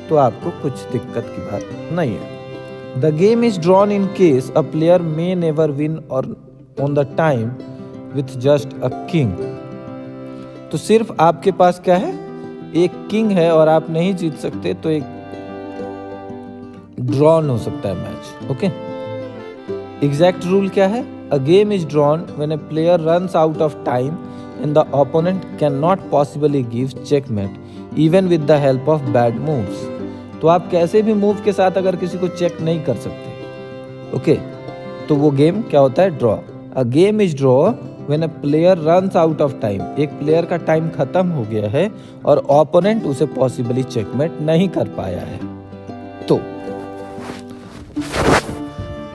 तो आपको कुछ दिक्कत की बात नहीं है। The game is drawn in case a player may never win or on the time with just a king. तो सिर्फ आपके पास क्या है, एक किंग है और आप नहीं जीत सकते, तो एक ड्रॉन हो सकता है मैच, ओके। एग्जैक्ट रूल क्या है? A game is drawn when a player runs out of time and the opponent can not possibly give checkmate even with the help of bad moves. तो आप कैसे भी move के साथ अगर किसी को चेक नहीं कर सकते, ओके, तो वो गेम क्या होता है? Draw. A game is draw when a player runs out of time. एक प्लेयर का टाइम खत्म हो गया है और ओपोनेंट उसे पॉसिबली चेकमेट नहीं कर पाया है। तो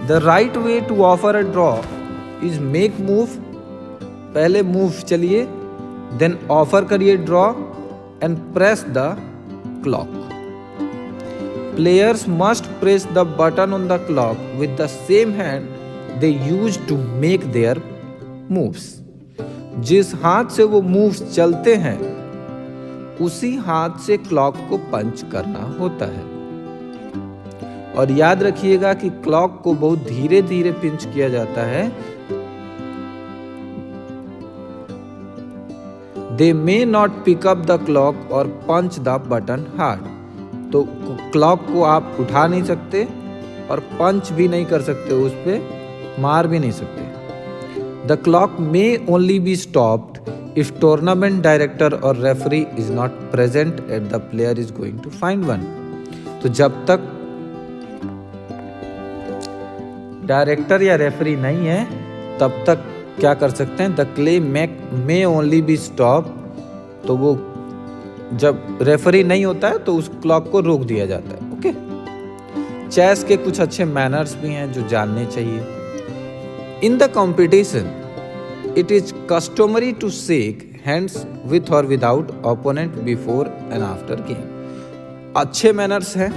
the right way to offer a draw is make move, पहले मूव चलिए, देन ऑफर करिए draw and press the clock. Players must press the button on the clock with the same hand they use to make their moves. जिस हाथ से वो moves चलते हैं उसी हाथ से क्लॉक को पंच करना होता है। और याद रखिएगा कि क्लॉक को बहुत धीरे धीरे पिंच किया जाता है। They may not pick up the clock or punch the button hard. तो क्लॉक को आप उठा नहीं सकते और पंच भी नहीं कर सकते, उस पर मार भी नहीं सकते। The clock may only be stopped if tournament director और referee is not present at the player is going to find one. तो जब तक डायरेक्टर या रेफरी नहीं है तब तक क्या कर सकते हैं? The clay may only be stop. तो वो जब रेफरी नहीं होता है तो उस क्लॉक को रोक दिया जाता है, ओके। चेस के कुछ अच्छे मैनर्स भी हैं जो जानने चाहिए। In the competition it is customary to shake hands with और without opponent before and after game. अच्छे मैनर्स हैं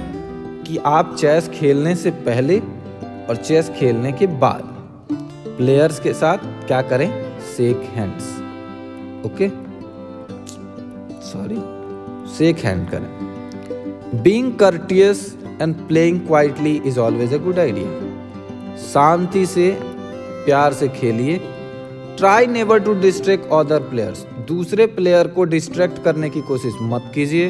कि आप चेस खेलने से पहले और चेस खेलने के बाद प्लेयर्स के साथ क्या करें? Shake hands, okay, sorry, shake hand करें। Being courteous and playing quietly is always a good idea. शांति से, प्यार से खेलिए। Try never to distract other players. दूसरे प्लेयर को डिस्ट्रैक्ट करने की कोशिश मत कीजिए।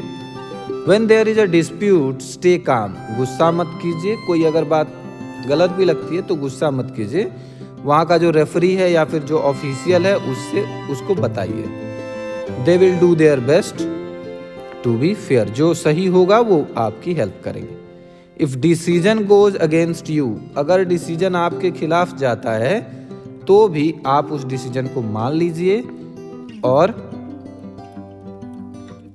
When there is a dispute stay calm. गुस्सा मत कीजिए। कोई अगर बात गलत भी लगती है तो गुस्सा मत कीजिए। वहाँ का जो रेफरी है या फिर जो ऑफिशियल है उससे उसको बताइए। They will do their best to be fair. जो सही होगा वो आपकी हेल्प करेंगे। If decision goes against you, अगर डिसीजन आपके खिलाफ जाता है तो भी आप उस डिसीजन को मान लीजिए और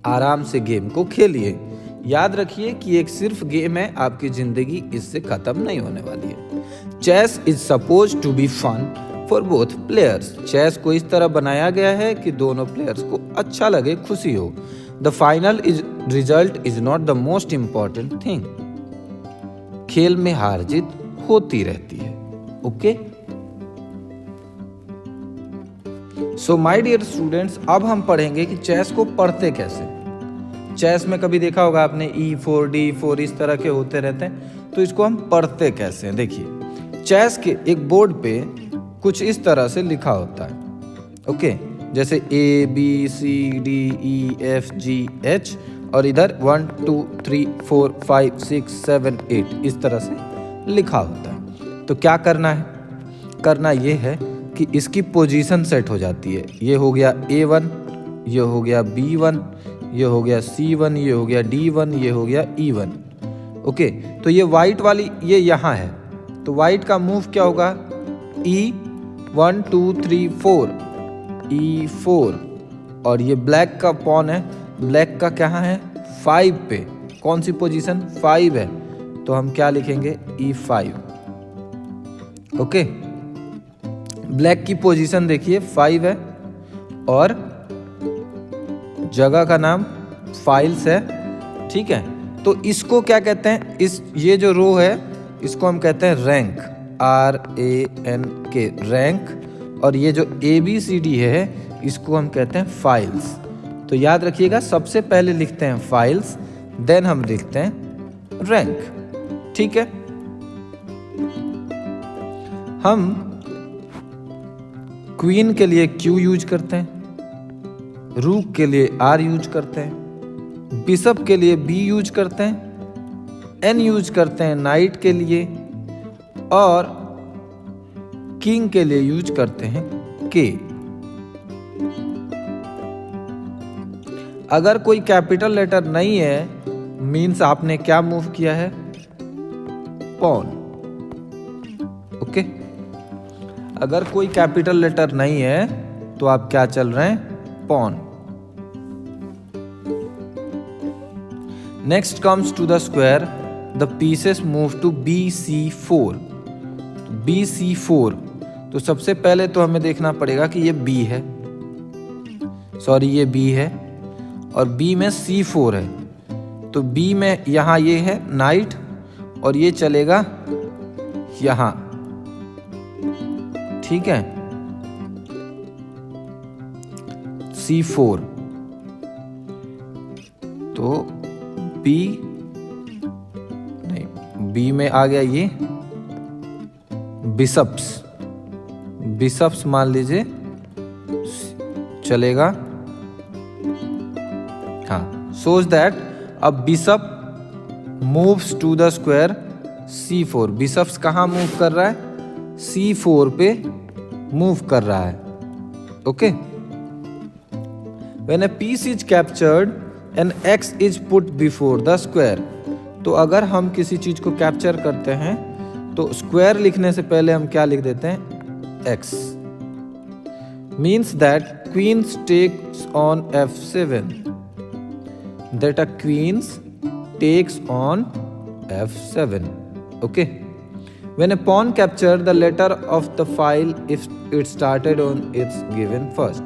आराम से गेम को खेलिए। याद रखिए कि एक सिर्फ गेम है, आपकी जिंदगी इससे खत्म नहीं होने वाली है। Chess is suppose to be fun for both players. Chess को इस तरह बनाया गया है कि दोनों प्लेयर्स को अच्छा लगे, खुशी हो। The final result is not the most important thing. खेल में हार जीत होती रहती है, okay. So my dear students, अब हम पढ़ेंगे कि चेस को पढ़ते कैसे। चेस में कभी देखा होगा आपने E4 D4 इस तरह के होते रहते हैं। तो इसको हम पढ़ते कैसे हैं, देखिए चेस के एक बोर्ड पे कुछ इस तरह से लिखा होता है, ओके, जैसे ABCDEFGH और इधर 1 2 3 4 5 6 7 8 इस तरह से लिखा होता है। तो क्या करना है, करना ये है कि इसकी पोजीशन सेट हो जाती है। ये हो गया A1, ये हो गया B1, ये हो गया C1, ये हो गया D1, ये हो गया E1, ओके। तो ये वाइट वाली ये यहाँ है, तो वाइट का मूव क्या होगा, E1 2 3 4 E4, और ये ब्लैक का पॉन है, ब्लैक का क्या है 5 पे, कौन सी पोजीशन 5 है, तो हम क्या लिखेंगे E5, ओके। ब्लैक की पोजीशन देखिए 5 है और जगह का नाम फाइल्स है, ठीक है। तो इसको क्या कहते हैं, इस ये जो रो है इसको हम कहते हैं रैंक, RANK रैंक, और ये जो ABCD है इसको हम कहते हैं फाइल्स। तो याद रखिएगा सबसे पहले लिखते हैं फाइल्स, देन हम लिखते हैं रैंक, ठीक है। हम क्वीन के लिए Q यूज करते हैं, रूक के लिए R यूज करते हैं, बिशप के लिए B यूज करते हैं, N यूज करते हैं नाइट के लिए, और किंग के लिए यूज करते हैं K। अगर कोई कैपिटल लेटर नहीं है मीन्स आपने क्या मूव किया है, पॉन, ओके। अगर कोई कैपिटल लेटर नहीं है तो आप क्या चल रहे हैं, pawn. Next comes to the square, the pieces move to BC4। BC4, तो सबसे पहले तो हमें देखना पड़ेगा कि ये B है, सॉरी ये B है, और B में C4 है। तो B में यहाँ ये है नाइट, और ये चलेगा यहाँ, ठीक है, C4। तो B नहीं, B में आ गया ये बिशप्स मान लीजिए चलेगा, हाँ। सोच दैट अब bishop moves to the square C4। Bishops कहाँ मूव कर रहा है, C4 पे मूव कर रहा है, ओके। When a piece is captured and X is put before the square, तो अगर हम किसी चीज को कैप्चर करते हैं तो स्क्वायर लिखने से पहले हम क्या लिख देते हैं, X। Means that queen takes on F7, that a queen takes on F7, okay. When a pawn captures the letter of the file if it started on its given first,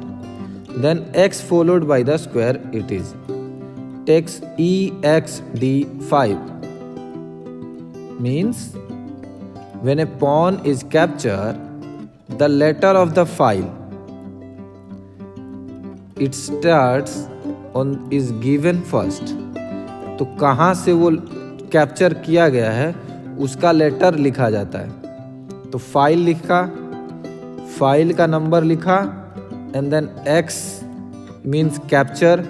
then X followed by the square it is, takes EXD5, means when a pawn is captured the letter of the file it starts on is given first। तो कहाँ से वो capture किया गया है उसका letter लिखा जाता है। तो फाइल लिखा, फाइल का नंबर लिखा, and then X means capture,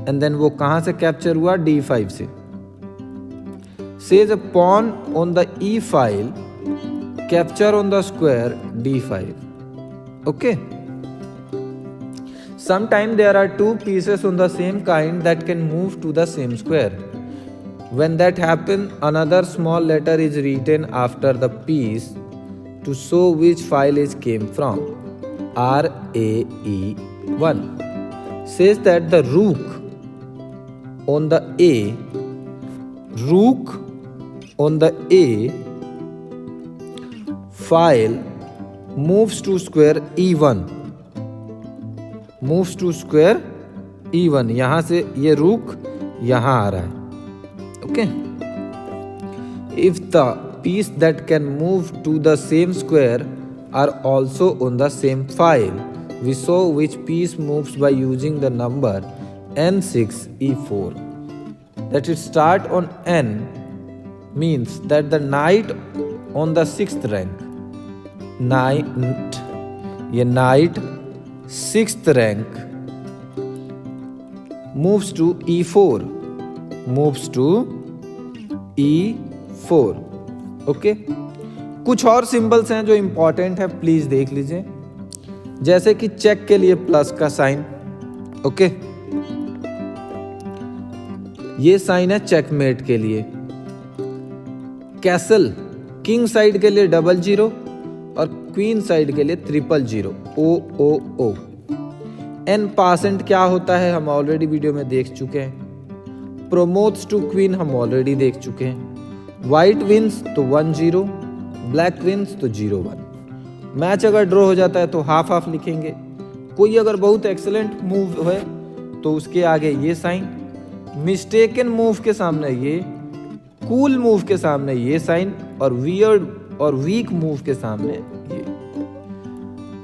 and then वो कहाँ से कैप्चर हुआ, D5 से। Says a pawn on the E file, capture on the square D5, okay. Sometimes there are two pieces on the same kind that can move to the same square. When that happens, another small letter is written after the piece to show which file it came from. RAE1 says that the rook on the A file moves to square E1, moves to square E1। यहाँ से ये रूक यहाँ आ रहा है, okay. If the piece that can move to the same square are also on the same file, we show which piece moves by using the number N6 E4। that it start on n means that the knight on the 6th rank, ये knight 6th rank moves to e4, okay. कुछ और symbols हैं जो important है, please देख लीजिए, जैसे कि चेक के लिए प्लस का साइन, ओके, ये साइन है चेकमेट के लिए। कैसल किंग साइड के लिए 00 और क्वीन साइड के लिए 000, O। n% क्या होता है हम ऑलरेडी वीडियो में देख चुके हैं। प्रोमोट्स टू क्वीन हम ऑलरेडी देख चुके हैं। व्हाइट विंस तो 10, ब्लैक विंस तो 01। मैच अगर ड्रॉ हो जाता है तो हाफ हाफ लिखेंगे। कोई अगर बहुत एक्सीलेंट मूव है तो उसके आगे ये साइन, मिस्टेकन मूव के सामने ये, कूल मूव के सामने ये साइन, और वियर्ड और वीक मूव के सामने ये।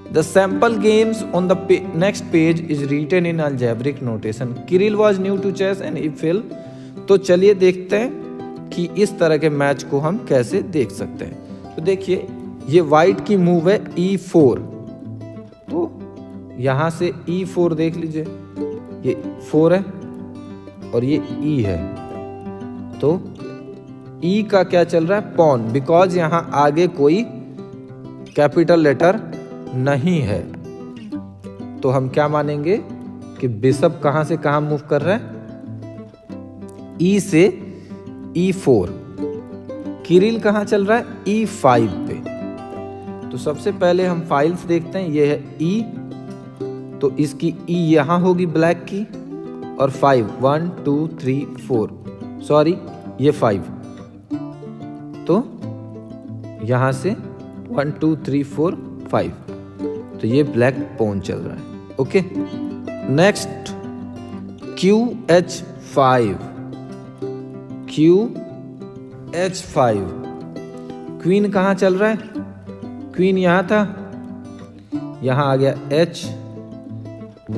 The sample games on the next page is written in algebraic notation. Kirill was new to chess and he fell. तो चलिए देखते हैं कि इस तरह के मैच को हम कैसे देख सकते हैं। तो देखिए ये वाइट की मूव है E4, तो यहां से E4 देख लीजिए, ये 4 है और ये E है, तो E का क्या चल रहा है, पॉन, बिकॉज यहां आगे कोई कैपिटल लेटर नहीं है, तो हम क्या मानेंगे कि बिशप कहां से कहां मूव कर रहा है, E से E4। किरिल कहां चल रहा है, E5 पे। तो सबसे पहले हम फाइल्स देखते हैं, ये है E, तो इसकी E यहां होगी ब्लैक की, और 5, 1 2 3 4, सॉरी ये 5, तो यहां से 1 2 3 4 5, तो ये ब्लैक पॉन चल रहा है, ओके। नेक्स्ट QH5, क्वीन कहां चल रहा है, क्वीन यहां था, यहां आ गया H,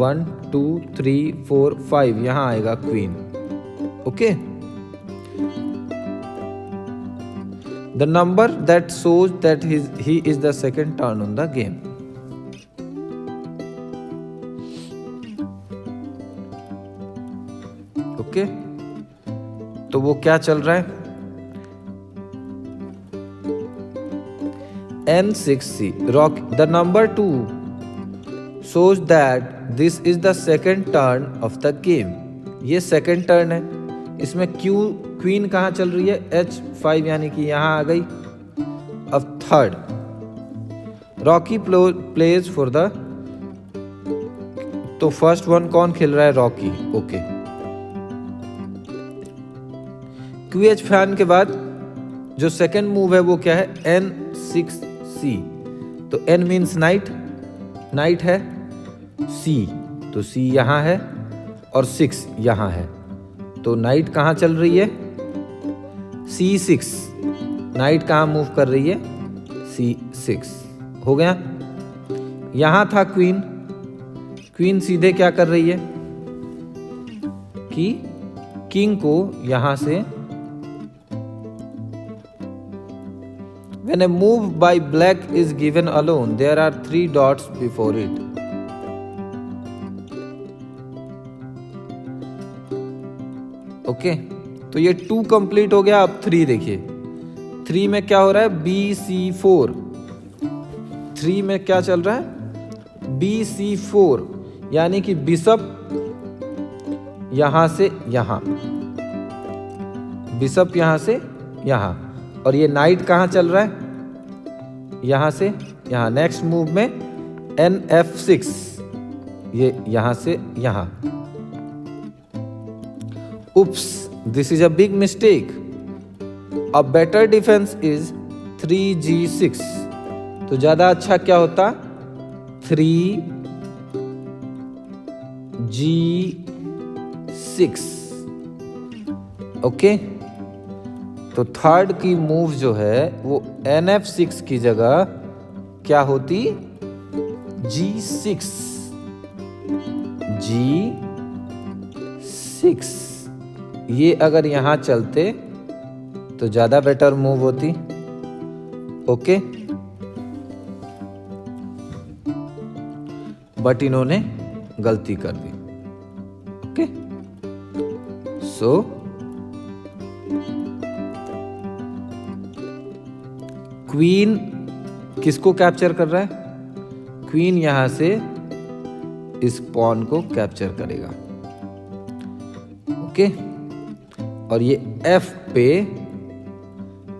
1 2 3 4 5, यहां आएगा queen, okay. The number that shows that he is the second turn on the game. Okay, तो वो क्या चल रहा है, N6C, rock. The number 2 shows that this is the second turn of the game. ये second turn है, इसमें queen कहां चल रही है, H5, यानी कि यहां आ गई। अब third, rocky plays for the, तो फर्स्ट वन कौन खेल रहा है, रॉकी, ओके। QH फैन के बाद जो सेकेंड मूव है वो क्या है, N6C, तो N मीन्स नाइट, नाइट है, C, तो C यहां है और 6 यहां है, तो नाइट कहां चल रही है, C6, नाइट कहां मूव कर रही है, C6, हो गया। यहां था क्वीन, क्वीन सीधे क्या कर रही है कि किंग को यहां से, when a move by black is given alone there are 3 dots before it. Okay, तो ये 2 कंप्लीट हो गया। अब 3 देखिए, 3 में क्या हो रहा है, BC4, 3 में क्या चल रहा है, BC4, यानी कि बिशप यहां से यहां, बिशप यहां से यहां, और ये नाइट कहां चल रहा है, यहां से यहां। नेक्स्ट मूव में NF6, ये यहां से यहां। Oops, this is a big mistake. A better defense is 3G6. तो ज्यादा अच्छा क्या होता, 3G6, ओके। तो थर्ड की मूव जो है वो NF6 की जगह क्या होती, G6, G6, ये अगर यहाँ चलते तो ज्यादा बेटर मूव होती। ओके, बट इन्होंने गलती कर दी। ओके, सो क्वीन किसको कैप्चर कर रहा है? क्वीन यहां से इस पॉन को कैप्चर करेगा। ओके, और ये एफ पे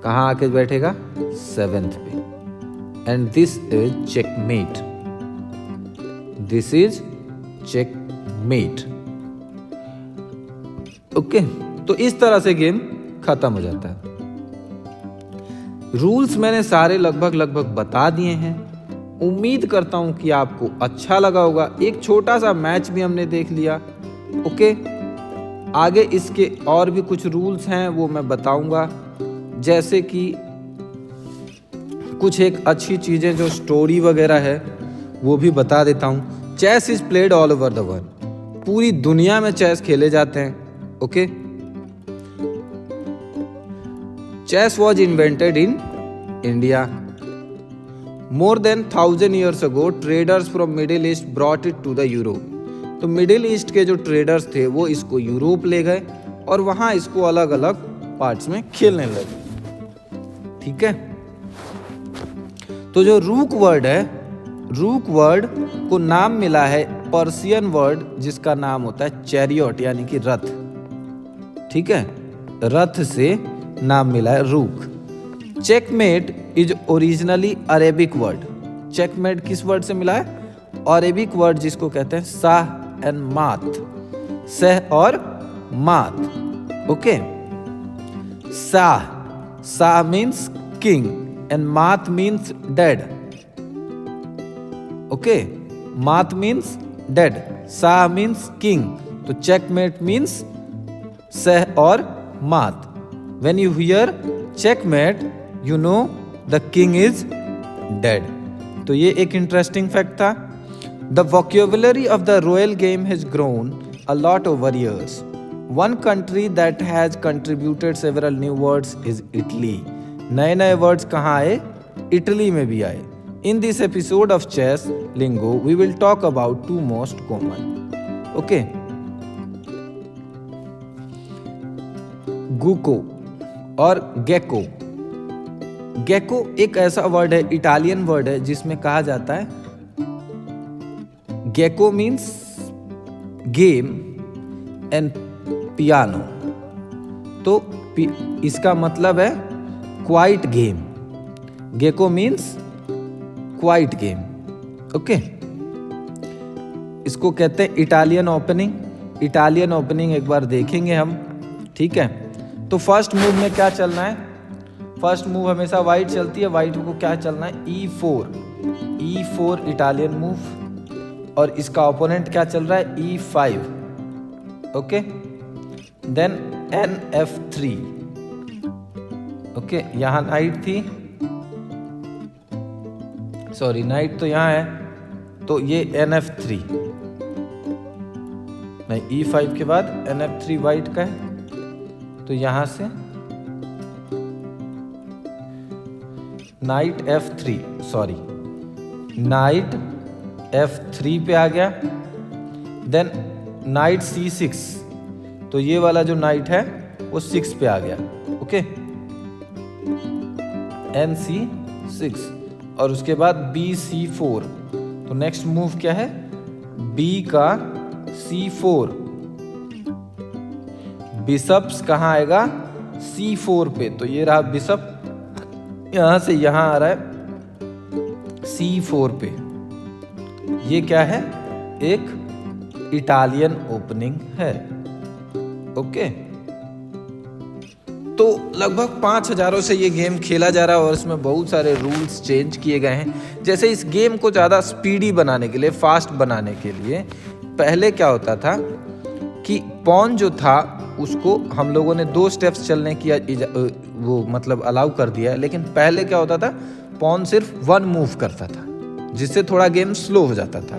कहां आके बैठेगा? 7th पे। And this is checkmate. This is checkmate. Okay, तो इस तरह से गेम खत्म हो जाता है। रूल्स मैंने सारे लगभग बता दिए हैं। उम्मीद करता हूं कि आपको अच्छा लगा होगा। एक छोटा सा मैच भी हमने देख लिया। ओके, आगे इसके और भी कुछ रूल्स हैं, वो मैं बताऊंगा। जैसे कि कुछ एक अच्छी चीजें जो स्टोरी वगैरह है वो भी बता देता हूं। Chess is played all over the world. पूरी दुनिया में चेस खेले जाते हैं। Okay, chess was invented in India. More than 1000 years ago, traders from Middle East brought it to the Europe। तो मिडिल ईस्ट के जो ट्रेडर्स थे वो इसको यूरोप ले गए और वहां इसको अलग अलग पार्ट्स में खेलने लगे। ठीक है, तो जो रूक वर्ड है, रूक वर्ड को नाम मिला है पर्शियन वर्ड जिसका नाम होता है चैरियट, यानी कि रथ। ठीक है, रथ से नाम मिला है रूक। Checkmate is originally Arabic word. Checkmate किस वर्ड से मिला है? अरेबिक वर्ड जिसको कहते हैं साह एंड मात। सह और मात। Okay, Sah, Sah means king and मात मीन्स डेड। ओके, मात means dead, Sah means king. तो चेकमेट मीन्स सह और मात। When you hear checkmate, you know the king is dead। तो ये एक इंटरेस्टिंग फैक्ट था। The vocabulary of the royal game has grown a lot over years। One country that has contributed several new words is Italy। नए नए words कहाँ आए? Italy में भी आए। In this episode of Chess Lingo, we will talk about two most common। Okay, गुको और gecko. Gecko एक ऐसा वर्ड है, इटालियन वर्ड है, जिसमें कहा जाता है गेको मीन्स गेम एंड पियानो। तो इसका मतलब है क्वाइट गेम। गेको मीन्स क्वाइट गेम। ओके, इसको कहते हैं इटालियन ओपनिंग। इटालियन ओपनिंग एक बार देखेंगे हम। ठीक है, तो फर्स्ट मूव में क्या चलना है? फर्स्ट मूव हमेशा वाइट चलती है। वाइट को क्या चलना है? E4। E4 Italian move. और इसका ओपोनेंट क्या चल रहा है? E5। Okay, then NF3। Okay, यहां नाइट थी, सॉरी नाइट तो यहां है, तो ये NF3 नहीं, E5 के बाद NF3 वाइट का है। तो यहां से night F3, sorry night F3 पे आ गया। देन नाइट C6, तो ये वाला जो नाइट है वो 6 पे आ गया। Okay, NC6। और उसके बाद BC4। तो नेक्स्ट मूव क्या है? B का C4। बिशप्स कहाँ आएगा? C4 पे। तो ये रहा बिशप, यहां से यहां आ रहा है C4 पे। ये क्या है? एक इटालियन ओपनिंग है। ओके, तो लगभग 5000 से ये गेम खेला जा रहा है और इसमें बहुत सारे रूल्स चेंज किए गए हैं। जैसे इस गेम को ज़्यादा स्पीडी बनाने के लिए, फास्ट बनाने के लिए, पहले क्या होता था कि पॉन जो था उसको हम लोगों ने 2 स्टेप्स चलने की वो मतलब अलाउ कर दिया है। लेकिन पहले क्या होता था, पॉन सिर्फ 1 मूव करता था, जिससे थोड़ा गेम स्लो हो जाता था।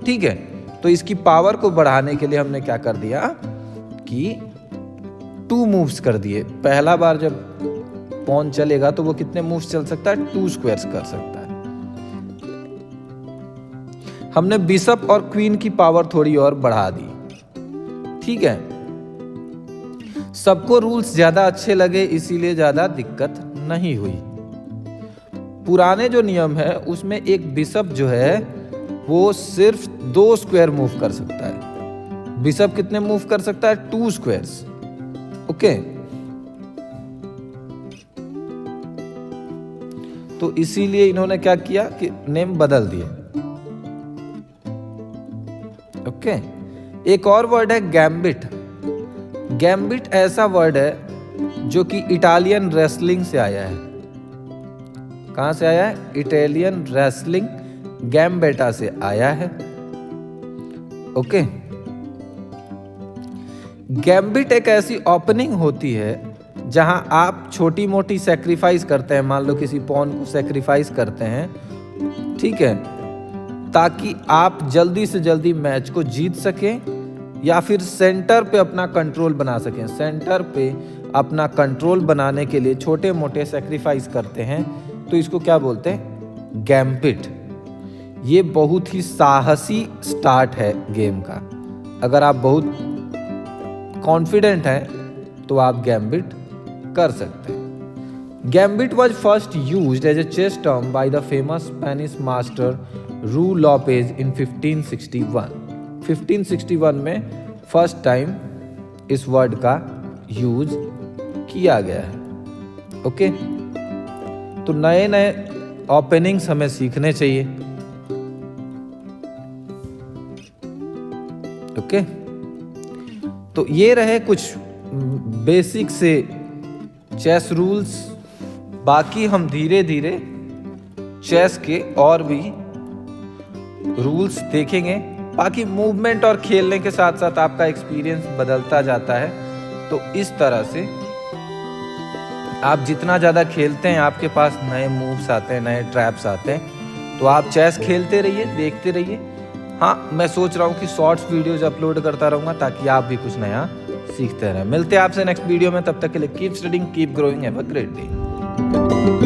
ठीक है, तो इसकी पावर को बढ़ाने के लिए हमने क्या कर दिया कि 2 मूव्स कर दिए। पहला बार जब पॉन चलेगा तो वो कितने मूव्स चल सकता है? 2 स्क्वायर्स कर सकता है। हमने बिशप और क्वीन की पावर थोड़ी और बढ़ा दी, ठीक है। सबको रूल्स ज्यादा अच्छे लगे इसीलिए ज्यादा दिक्कत नहीं हुई। पुराने जो नियम है उसमें एक बिशप जो है वो सिर्फ 2 स्क्वायर मूव कर सकता है। बिशप कितने मूव कर सकता है? 2 स्क्वायर्स। ओके, तो इसीलिए इन्होंने क्या किया कि नेम बदल दिए। ओके, एक और वर्ड है गैम्बिट। गैम्बिट ऐसा वर्ड है जो कि इटालियन रेसलिंग से आया है। कहां से आया है? इटालियन रेसलिंग गैम्बेटा से आया है। ओके, गैम्बिट एक ऐसी ओपनिंग होती है जहां आप छोटी मोटी सैक्रिफाइस करते हैं। मान लो किसी पॉन को सैक्रिफाइस करते हैं, ठीक है, ताकि आप जल्दी से जल्दी मैच को जीत सकें या फिर सेंटर पे अपना कंट्रोल बना सकें। सेंटर पे अपना कंट्रोल बनाने के लिए छोटे मोटे सैक्रिफाइस करते हैं, तो इसको क्या बोलते हैं? गैम्बिट। ये बहुत ही साहसी स्टार्ट है गेम का। अगर आप बहुत कॉन्फिडेंट हैं तो आप गैम्बिट कर सकते हैं। Gambit was first used as a chess term by the famous Spanish master Ruy Lopez in 1561। 1561 में फर्स्ट टाइम इस वर्ड का यूज किया गया है। ओके, तो नए नए ओपनिंग्स हमें सीखने चाहिए। ओके, तो ये रहे कुछ बेसिक से चेस रूल्स। बाकी हम धीरे धीरे चेस के और भी रूल्स देखेंगे। बाकी मूवमेंट और खेलने के साथ साथ आपका एक्सपीरियंस बदलता जाता है। तो इस तरह से आप जितना ज़्यादा खेलते हैं आपके पास नए मूव्स आते हैं, नए ट्रैप्स आते हैं। तो आप चेस खेलते रहिए, देखते रहिए। हाँ, मैं सोच रहा हूँ कि शॉर्ट्स वीडियोज अपलोड करता रहूँगा ताकि आप भी कुछ नया सीखते रहें। मिलते हैं आपसे नेक्स्ट वीडियो में, तब तक के लिए keep studying, keep growing, have a great day.